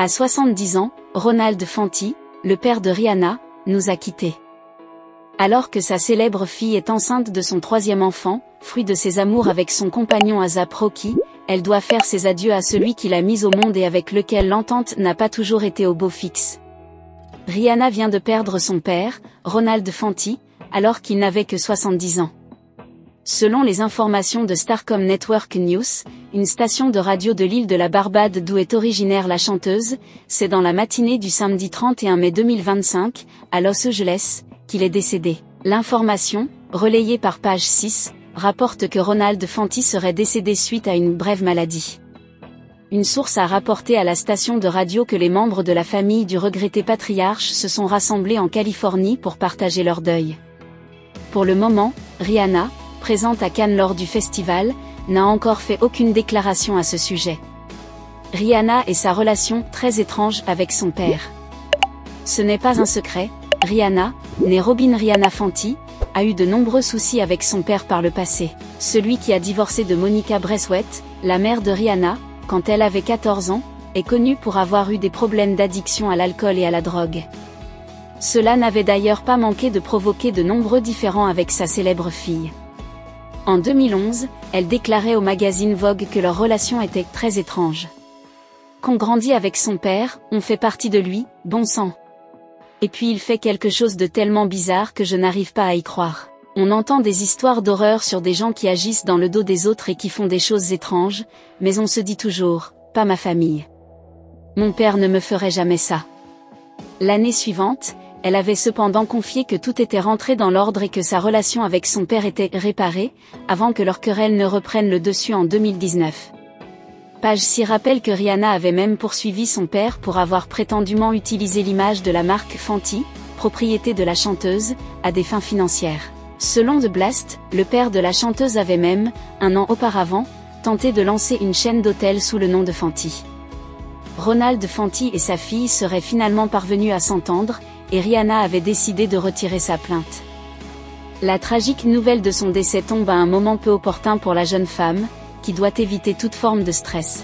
À 70 ans, Ronald Fanti, le père de Rihanna, nous a quittés. Alors que sa célèbre fille est enceinte de son troisième enfant, fruit de ses amours avec son compagnon A$AP Rocky, elle doit faire ses adieux à celui qui l'a mise au monde et avec lequel l'entente n'a pas toujours été au beau fixe. Rihanna vient de perdre son père, Ronald Fanti, alors qu'il n'avait que 70 ans. Selon les informations de Starcom Network News, une station de radio de l'île de la Barbade d'où est originaire la chanteuse, c'est dans la matinée du samedi 31 mai 2025, à Los Angeles, qu'il est décédé. L'information, relayée par Page 6, rapporte que Ronald Fanti serait décédé suite à une brève maladie. Une source a rapporté à la station de radio que les membres de la famille du regretté patriarche se sont rassemblés en Californie pour partager leur deuil. Pour le moment, Rihanna, présente à Cannes lors du festival, n'a encore fait aucune déclaration à ce sujet. Rihanna et sa relation très étrange avec son père. Ce n'est pas un secret, Rihanna, née Robin Rihanna Fanti, a eu de nombreux soucis avec son père par le passé. Celui qui a divorcé de Monica Braithwaite, la mère de Rihanna, quand elle avait 14 ans, est connu pour avoir eu des problèmes d'addiction à l'alcool et à la drogue. Cela n'avait d'ailleurs pas manqué de provoquer de nombreux différends avec sa célèbre fille. En 2011, elle déclarait au magazine Vogue que leur relation était très étrange. Qu'on grandit avec son père, on fait partie de lui, bon sang. Et puis il fait quelque chose de tellement bizarre que je n'arrive pas à y croire. On entend des histoires d'horreur sur des gens qui agissent dans le dos des autres et qui font des choses étranges, mais on se dit toujours, pas ma famille. Mon père ne me ferait jamais ça. L'année suivante, elle avait cependant confié que tout était rentré dans l'ordre et que sa relation avec son père était réparée, avant que leur querelle ne reprenne le dessus en 2019. Page 6 rappelle que Rihanna avait même poursuivi son père pour avoir prétendument utilisé l'image de la marque Fenty, propriété de la chanteuse, à des fins financières. Selon The Blast, le père de la chanteuse avait même, un an auparavant, tenté de lancer une chaîne d'hôtels sous le nom de Fenty. Ronald Fanti et sa fille seraient finalement parvenus à s'entendre, et Rihanna avait décidé de retirer sa plainte. La tragique nouvelle de son décès tombe à un moment peu opportun pour la jeune femme, qui doit éviter toute forme de stress.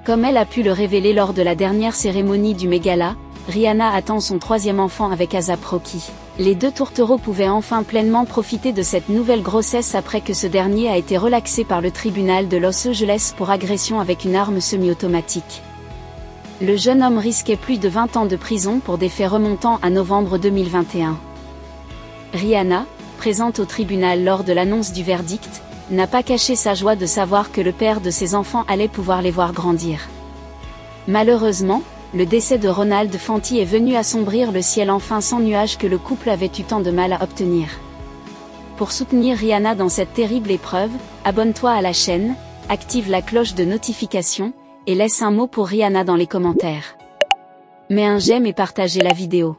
Comme elle a pu le révéler lors de la dernière cérémonie du Met-Gala, Rihanna attend son troisième enfant avec A$AP Rocky. Les deux tourtereaux pouvaient enfin pleinement profiter de cette nouvelle grossesse après que ce dernier a été relaxé par le tribunal de Los Angeles pour agression avec une arme semi-automatique. Le jeune homme risquait plus de 20 ans de prison pour des faits remontant à novembre 2021. Rihanna, présente au tribunal lors de l'annonce du verdict, n'a pas caché sa joie de savoir que le père de ses enfants allait pouvoir les voir grandir. Malheureusement, le décès de Ronald Fanti est venu assombrir le ciel enfin sans nuages que le couple avait eu tant de mal à obtenir. Pour soutenir Rihanna dans cette terrible épreuve, abonne-toi à la chaîne, active la cloche de notification, et laisse un mot pour Rihanna dans les commentaires. Mets un j'aime et partagez la vidéo.